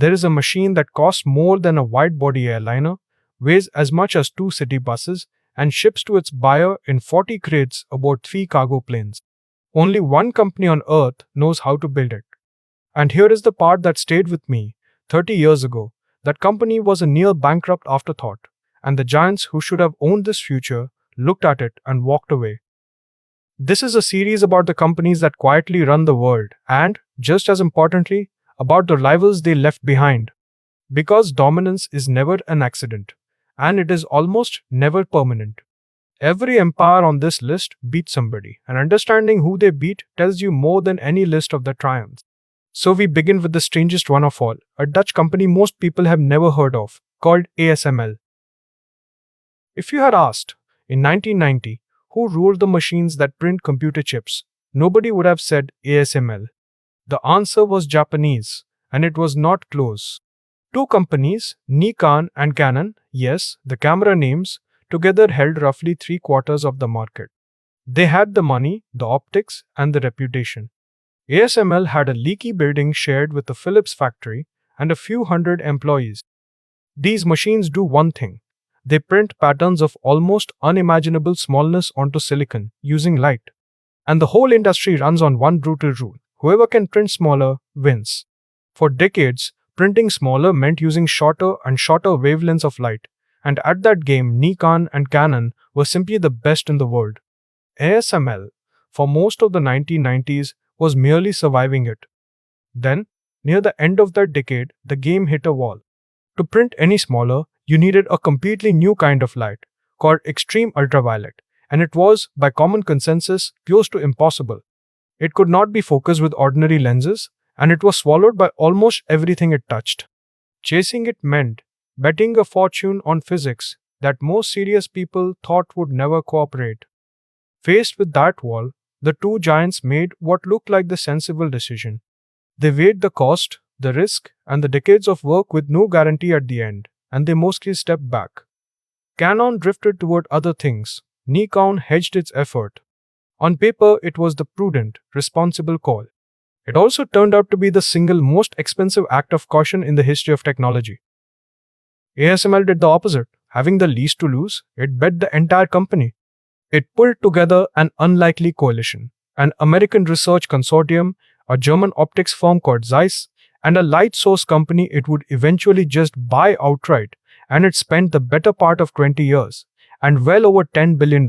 There is a machine that costs more than a wide-body airliner, weighs as much as 2 city buses, and ships to its buyer in 40 crates aboard 3 cargo planes. Only one company on earth knows how to build it. And here is the part that stayed with me. 30 years ago, that company was a near-bankrupt afterthought, and the giants who should have owned this future looked at it and walked away. This is a series about the companies that quietly run the world and, just as importantly, about the rivals they left behind. Because dominance is never an accident, and it is almost never permanent. Every empire on this list beat somebody, and understanding who they beat tells you more than any list of their triumphs. So we begin with the strangest one of all, a Dutch company most people have never heard of, called ASML. If you had asked, in 1990, who ruled the machines that print computer chips, nobody would have said ASML. The answer was Japanese, and it was not close. Two companies, Nikon and Canon, yes, the camera names, together held roughly 3/4 of the market. They had the money, the optics, and the reputation. ASML had a leaky building shared with a Philips factory and a few hundred employees. These machines do one thing. They print patterns of almost unimaginable smallness onto silicon using light. And the whole industry runs on one brutal rule. Whoever can print smaller wins. For decades, printing smaller meant using shorter and shorter wavelengths of light, and at that game, Nikon and Canon were simply the best in the world. ASML, for most of the 1990s, was merely surviving it. Then, near the end of that decade, the game hit a wall. To print any smaller, you needed a completely new kind of light, called extreme ultraviolet, and it was, by common consensus, close to impossible. It could not be focused with ordinary lenses, and it was swallowed by almost everything it touched. Chasing it meant betting a fortune on physics that most serious people thought would never cooperate. Faced with that wall, the two giants made what looked like the sensible decision. They weighed the cost, the risk, and the decades of work with no guarantee at the end, and they mostly stepped back. Canon drifted toward other things. Nikon hedged its effort. On paper, it was the prudent, responsible call. It also turned out to be the single most expensive act of caution in the history of technology. ASML did the opposite. Having the least to lose, it bet the entire company. It pulled together an unlikely coalition, an American research consortium, a German optics firm called Zeiss, and a light source company it would eventually just buy outright, and it spent the better part of 20 years, and well over $10 billion,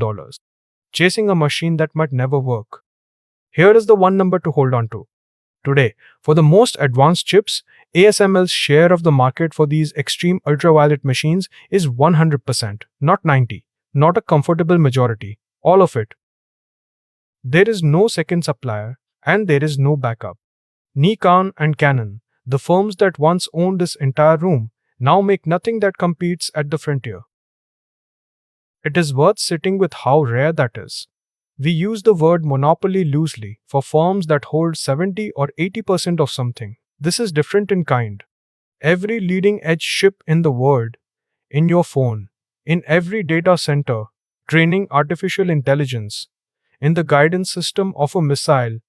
chasing a machine that might never work. Here is the one number to hold on to. Today, for the most advanced chips, ASML's share of the market for these extreme ultraviolet machines is 100%, not 90%, not a comfortable majority, all of it. There is no second supplier, and there is no backup. Nikon and Canon, the firms that once owned this entire room, now make nothing that competes at the frontier. It is worth sitting with how rare that is. We use the word monopoly loosely for firms that hold 70 or 80% of something. This is different in kind. Every leading edge chip in the world, in your phone, in every data center, training artificial intelligence, in the guidance system of a missile,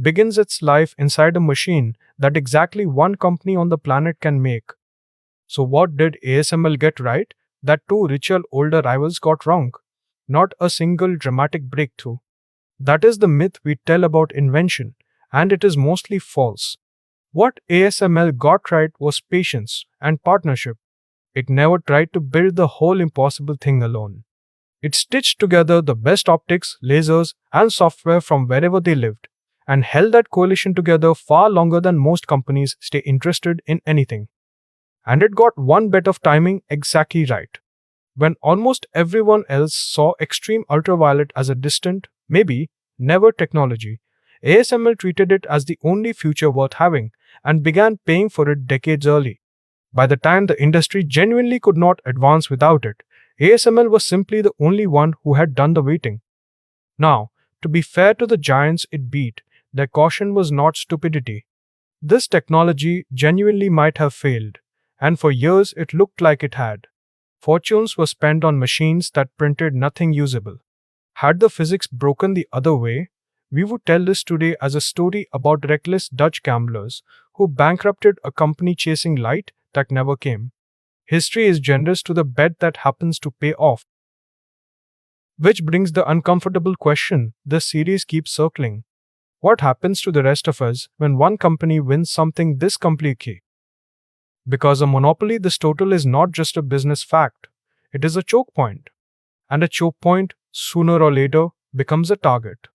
begins its life inside a machine that exactly one company on the planet can make. So what did ASML get right that two richer older rivals got wrong? Not a single dramatic breakthrough. That is the myth we tell about invention, and it is mostly false. What ASML got right was patience and partnership. It never tried to build the whole impossible thing alone. It stitched together the best optics, lasers, and software from wherever they lived, and held that coalition together far longer than most companies stay interested in anything. And it got one bit of timing exactly right. When almost everyone else saw extreme ultraviolet as a distant, maybe never technology, ASML treated it as the only future worth having and began paying for it decades early. By the time the industry genuinely could not advance without it, ASML was simply the only one who had done the waiting. Now, to be fair to the giants it beat, their caution was not stupidity. This technology genuinely might have failed, and for years it looked like it had. Fortunes were spent on machines that printed nothing usable. Had the physics broken the other way, we would tell this today as a story about reckless Dutch gamblers who bankrupted a company chasing light that never came. History is generous to the bet that happens to pay off. Which brings the uncomfortable question this series keeps circling. What happens to the rest of us when one company wins something this complicated? Because a monopoly this total is not just a business fact, it is a choke point. And a choke point, sooner or later, becomes a target.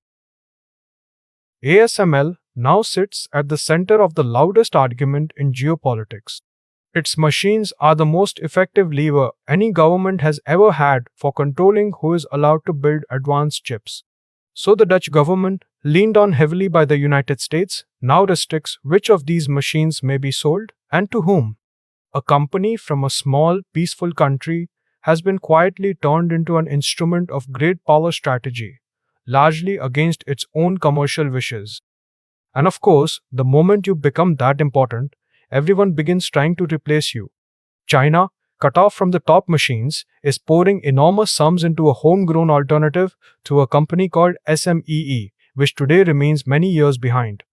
ASML now sits at the center of the loudest argument in geopolitics. Its machines are the most effective lever any government has ever had for controlling who is allowed to build advanced chips. So the Dutch government, leaned on heavily by the United States, now restricts which of these machines may be sold and to whom. A company from a small, peaceful country has been quietly turned into an instrument of great power strategy, largely against its own commercial wishes. And of course, the moment you become that important, everyone begins trying to replace you. China, cut off from the top machines, is pouring enormous sums into a homegrown alternative to a company called SMEE, which today remains many years behind.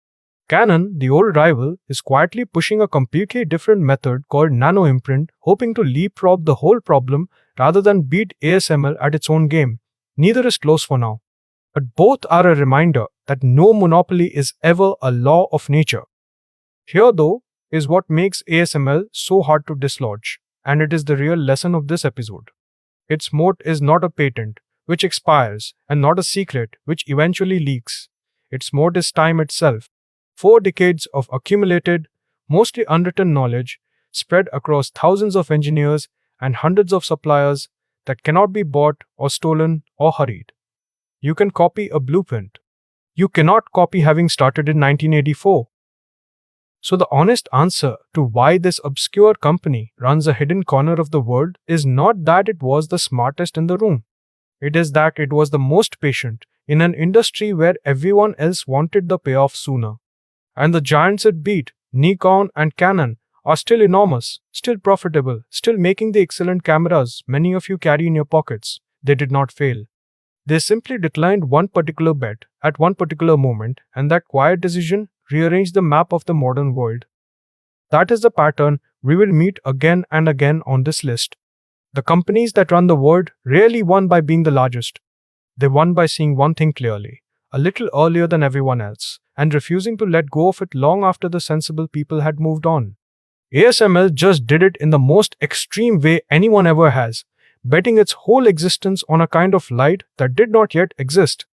Canon, the old rival, is quietly pushing a completely different method called nano-imprint, hoping to leapfrog the whole problem rather than beat ASML at its own game. Neither is close for now. But both are a reminder that no monopoly is ever a law of nature. Here, though, is what makes ASML so hard to dislodge, and it is the real lesson of this episode. Its moat is not a patent, which expires, and not a secret, which eventually leaks. Its moat is time itself. 4 decades of accumulated, mostly unwritten knowledge spread across thousands of engineers and hundreds of suppliers that cannot be bought or stolen or hurried. You can copy a blueprint. You cannot copy having started in 1984. So the honest answer to why this obscure company runs a hidden corner of the world is not that it was the smartest in the room. It is that it was the most patient in an industry where everyone else wanted the payoff sooner. And the giants it beat, Nikon and Canon, are still enormous, still profitable, still making the excellent cameras many of you carry in your pockets. They did not fail. They simply declined one particular bet at one particular moment, and that quiet decision rearranged the map of the modern world. That is the pattern we will meet again and again on this list. The companies that run the world rarely won by being the largest. They won by seeing one thing clearly, a little earlier than everyone else, and refusing to let go of it long after the sensible people had moved on. ASML just did it in the most extreme way anyone ever has, betting its whole existence on a kind of light that did not yet exist.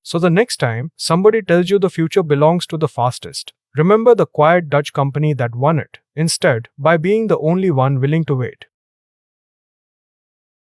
So the next time somebody tells you the future belongs to the fastest, remember the quiet Dutch company that won it, instead, by being the only one willing to wait.